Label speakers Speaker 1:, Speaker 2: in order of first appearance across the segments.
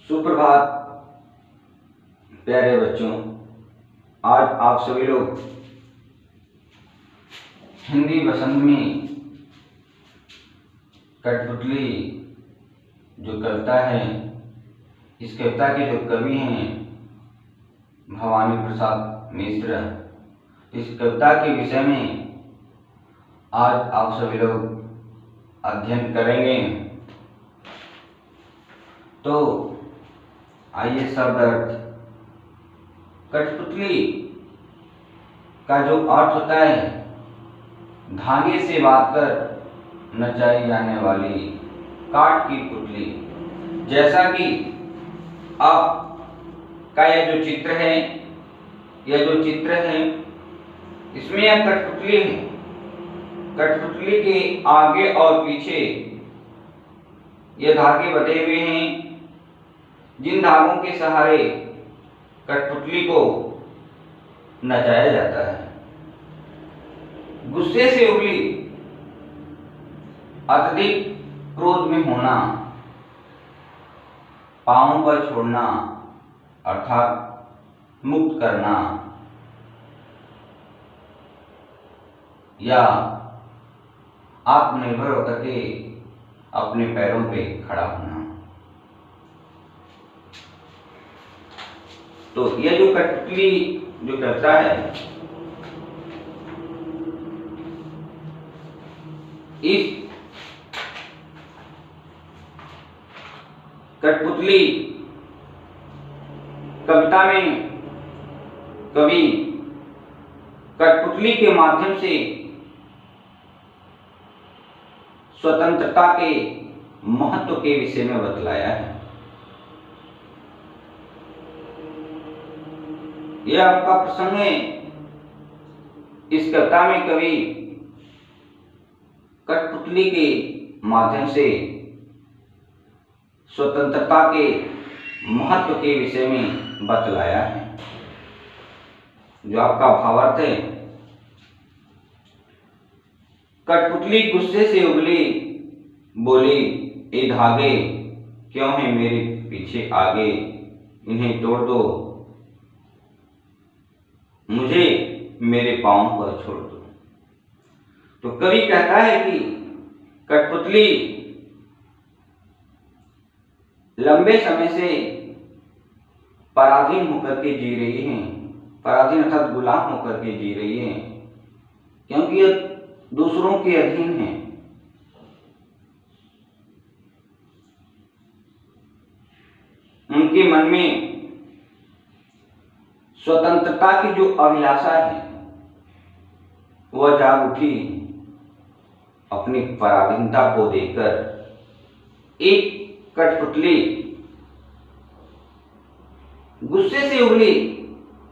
Speaker 1: सुप्रभात प्यारे बच्चों। आज आप सभी लोग हिंदी बसंत में कठपुतली जो कविता है, इस कविता के जो कवि हैं भवानी प्रसाद मिश्र, इस कविता के विषय में आज आप सभी लोग अध्ययन करेंगे। तो आइए शब्द अर्थ। कठपुतली का जो अर्थ होता है धागे से बांधकर नचाई जाने वाली काठ की पुतली। जैसा कि आपका यह जो चित्र है, इसमें यह कठपुतली है। कठपुतली के आगे और पीछे ये धागे बंधे हुए हैं, जिन धागों के सहारे कठपुतली को नचाया जाता है। गुस्से से उबली, अत्यधिक क्रोध में होना, पांव पर छोड़ना अर्थात मुक्त करना, या आत्मनिर्भर होकर के अपने पैरों पे खड़ा होना। तो यह जो कठपुतली जो करता है, इस कठपुतली कविता में कवि कठपुतली के माध्यम से स्वतंत्रता के महत्व के विषय में बतलाया है। यह आपका प्रसंग है। इस कविता में कवि कठपुतली के माध्यम से स्वतंत्रता के महत्व के विषय में बतलाया है। जो आपका भावार्थ है, कठपुतली गुस्से से उबली, बोली ये धागे क्यों हैं मेरे पीछे आगे, इन्हें तोड़ दो, मुझे मेरे पांव पर छोड़ दो। तो कवि कहता है कि कठपुतली लंबे समय से पराधीन होकर के जी रही हैं, पराधीन अर्थात गुलाम होकर के जी रही हैं, क्योंकि यह दूसरों के अधीन हैं। उनके मन में स्वतंत्रता की जो अभिलाषा है वह जाग उठी। अपनी पराधीनता को देखकर एक कठपुतली गुस्से से उबली,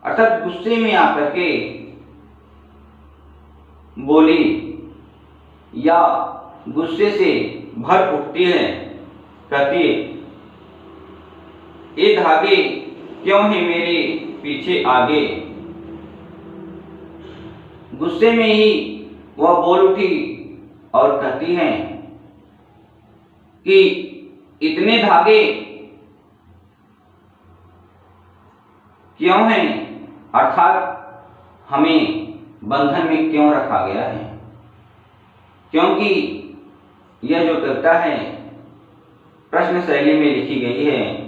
Speaker 1: अर्थात गुस्से में आकर के बोली या गुस्से से भर उठती है। कहती है ये धागे क्यों है मेरे पीछे आगे। गुस्से में ही वह बोल उठी और कहती हैं कि इतने धागे क्यों हैं, अर्थात हमें बंधन में क्यों रखा गया है। क्योंकि यह जो कविता है प्रश्न शैली में लिखी गई है।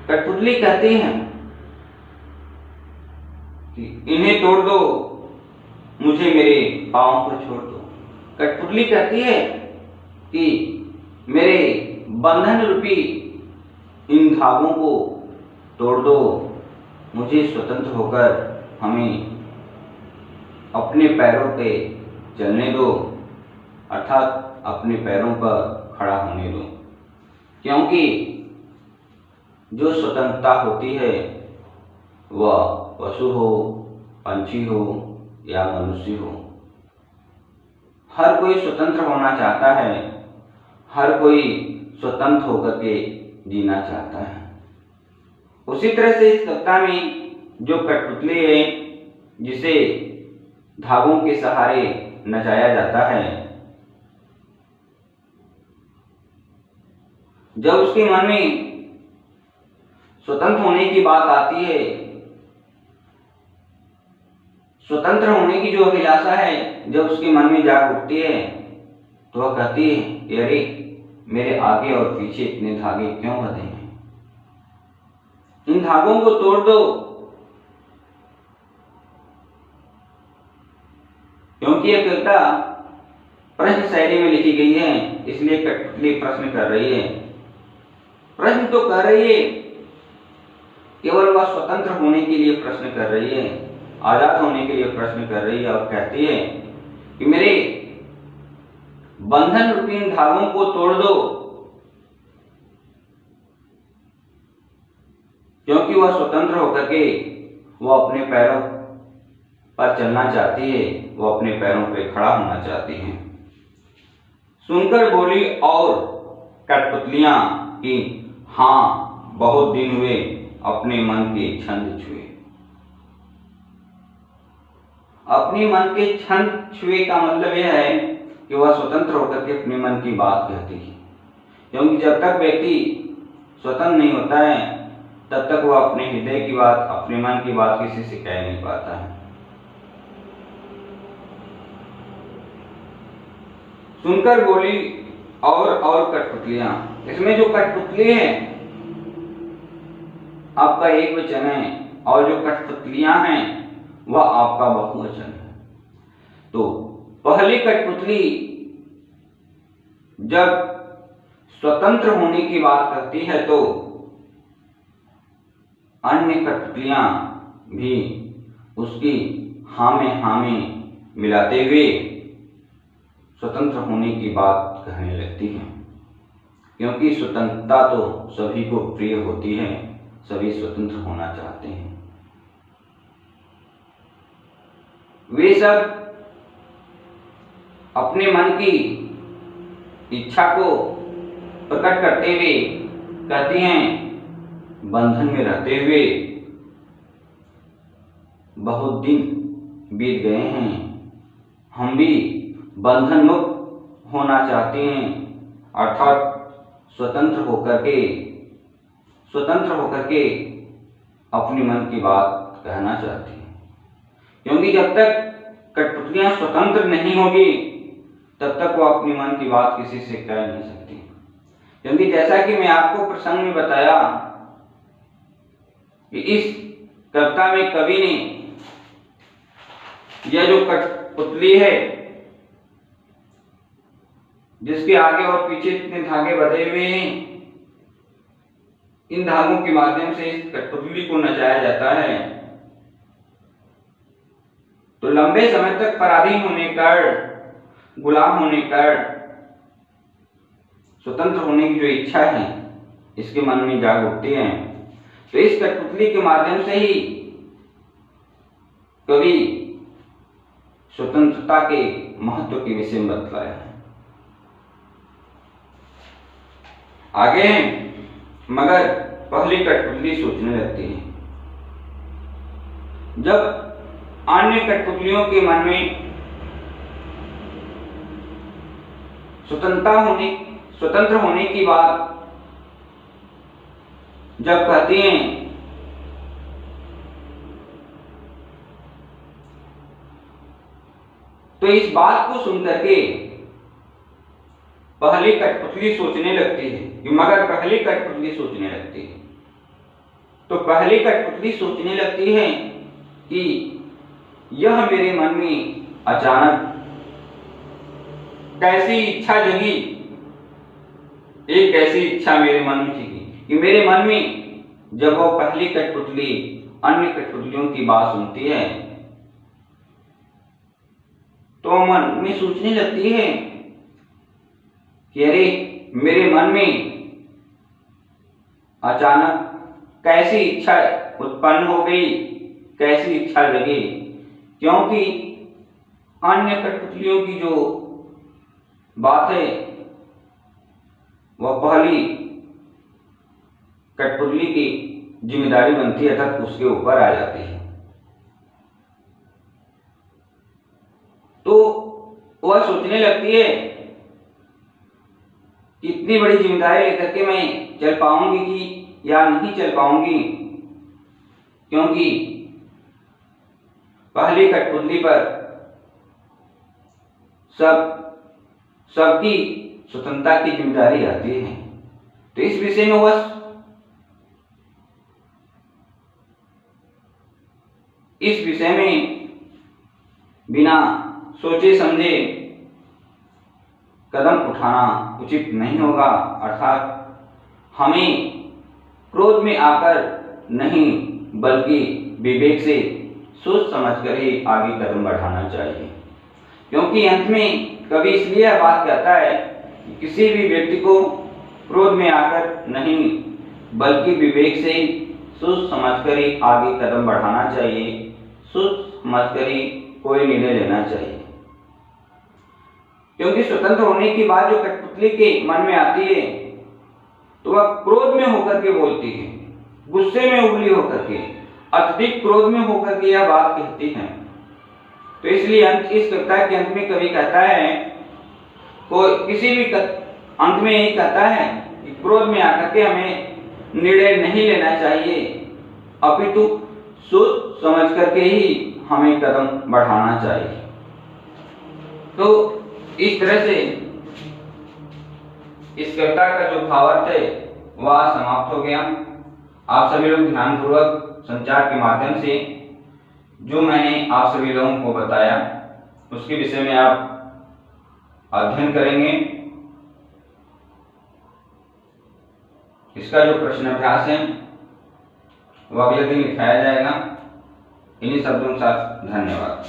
Speaker 1: कठपुतली कहती हैं कि इन्हें तोड़ दो, मुझे मेरे पांव पर छोड़ दो। कठपुतली कहती है कि मेरे बंधन रूपी इन धागों को तोड़ दो, मुझे स्वतंत्र होकर हमें अपने पैरों पे चलने दो, अर्थात अपने पैरों पर खड़ा होने दो। क्योंकि जो स्वतंत्रता होती है वह पशु हो, पंछी हो या मनुष्य हो, हर कोई स्वतंत्र होना चाहता है, हर कोई स्वतंत्र होकर के जीना चाहता है। उसी तरह से इस कविता में जो कठपुतली है, जिसे धागों के सहारे नचाया जाता है, जब उसके मन में स्वतंत्र होने की बात आती है, स्वतंत्र होने की जो अभिलाषा है जब उसके मन में जाग उठती है, तो वह कहती है कि अरे मेरे आगे और पीछे इतने धागे क्यों बंधे हैं, इन धागों को तोड़ दो। क्योंकि यह कविता प्रश्न शैली में लिखी गई है, इसलिए कठपुतली प्रश्न कर रही है। प्रश्न तो कर रही है, केवल वह स्वतंत्र होने के लिए प्रश्न कर रही है, आजाद होने के लिए प्रश्न कर रही है और कहती है कि मेरे बंधन रूपी इन धागों को तोड़ दो। क्योंकि वह स्वतंत्र होकर के वह अपने पैरों पर चलना चाहती है, वह अपने पैरों पर खड़ा होना चाहती है। सुनकर बोली और कठपुतलियां कि हाँ, बहुत दिन हुए अपने मन के छंद छुए। अपने मन के छंद छुए का मतलब यह है कि वह स्वतंत्र होकर के अपने मन की बात कहती है। क्योंकि जब तक व्यक्ति स्वतंत्र नहीं होता है तब तक वह अपने हृदय की बात, अपने मन की बात किसी से कह नहीं पाता है। सुनकर बोली और कठपुतलियां, इसमें जो कठपुतली है आपका एक वचन है और जो कठपुतलियां हैं वह आपका बहुवचन है। तो पहली कठपुतली जब स्वतंत्र होने की बात करती है तो अन्य कठपुतलियां भी उसकी हाँ में मिलाते हुए स्वतंत्र होने की बात कहने लगती हैं। क्योंकि स्वतंत्रता तो सभी को प्रिय होती है, सभी स्वतंत्र होना चाहते हैं। वे सब अपने मन की इच्छा को प्रकट करते हुए कहती हैं, बंधन में रहते हुए बहुत दिन बीत गए हैं, हम भी बंधन मुक्त होना चाहते हैं, अर्थात स्वतंत्र होकर के अपने मन की बात कहना चाहती हैं। क्योंकि जब तक कठपुतलियां स्वतंत्र नहीं होगी तब तक वो अपने मन की बात किसी से कह नहीं सकती। क्योंकि जैसा कि मैं आपको प्रसंग में बताया कि इस कविता में कवि ने यह जो कठपुतली है जिसके आगे और पीछे इतने धागे बंधे हुए हैं, इन धागों के माध्यम से इस कठपुतली को नचाया जाता है। तो लंबे समय तक पराधीन होने कर, गुलाम होने कर स्वतंत्र होने की जो इच्छा है इसके मन में जाग उठती है। तो इस कठपुतली के माध्यम से ही कवि स्वतंत्रता के महत्व के विषय में बतलाया है। आगे मगर पहली कठपुतली सोचने लगती है। जब अन्य कठपुतलियों के मन में स्वतंत्र होने की बात जब कहती हैं तो इस बात को सुनकर के पहली कठपुतली सोचने लगती है कि मगर पहली कठपुतली सोचने लगती है। तो पहली कठपुतली सोचने लगती है कि यह मेरे मन में अचानक कैसी इच्छा जगी, एक ऐसी इच्छा मेरे मन में जगी कि मेरे मन में जब वो पहली कठपुतली अन्य कठपुतलियों की बात सुनती है तो मन में सोचने लगती है कि अरे मेरे मन में अचानक कैसी इच्छा उत्पन्न हो गई, कैसी इच्छा जगी। क्योंकि अन्य कठपुतलियों की जो बात है वह पहली कठपुतली की जिम्मेदारी बनती है, अर्थात उसके ऊपर आ जाती है। तो वह सोचने लगती है कि इतनी इतनी बड़ी जिम्मेदारी लेकर के मैं चल पाऊंगी कि या नहीं चल पाऊंगी, क्योंकि पहली कठपुतली पर सबकी स्वतंत्रता की जिम्मेदारी आती है। तो इस विषय में बस इस विषय में बिना सोचे समझे कदम उठाना उचित नहीं होगा, अर्थात हमें क्रोध में आकर नहीं बल्कि विवेक से सोच समझकर ही आगे कदम बढ़ाना चाहिए। क्योंकि अंत में कवि इसलिए यह बात कहता है कि किसी भी व्यक्ति को क्रोध में आकर नहीं बल्कि विवेक से सोच समझकर ही आगे कदम बढ़ाना चाहिए, सोच समझकर ही कोई निर्णय लेना चाहिए। क्योंकि स्वतंत्र होने की बात जो कठपुतली के मन में आती है तो वह क्रोध में होकर के बोलती है, गुस्से में उबली होकर के, अत्यधिक क्रोध में होकर के यह बात कहती है। तो इसलिए इस कविता के अंत में कवि कहता है, किसी भी अंत में यही कहता है कि क्रोध में आकर के हमें निर्णय नहीं लेना चाहिए, अपितु सोच समझ करके ही हमें कदम बढ़ाना चाहिए। तो इस तरह से इस कविता का जो भावार्थ है वह समाप्त हो गया। आप सभी लोग ध्यानपूर्वक संचार के माध्यम से जो मैंने आप सभी लोगों को बताया उसके विषय में आप अध्ययन करेंगे। इसका जो प्रश्न अभ्यास है वह अगले दिन लिखाया जाएगा। इन्हीं शब्दों के साथ धन्यवाद।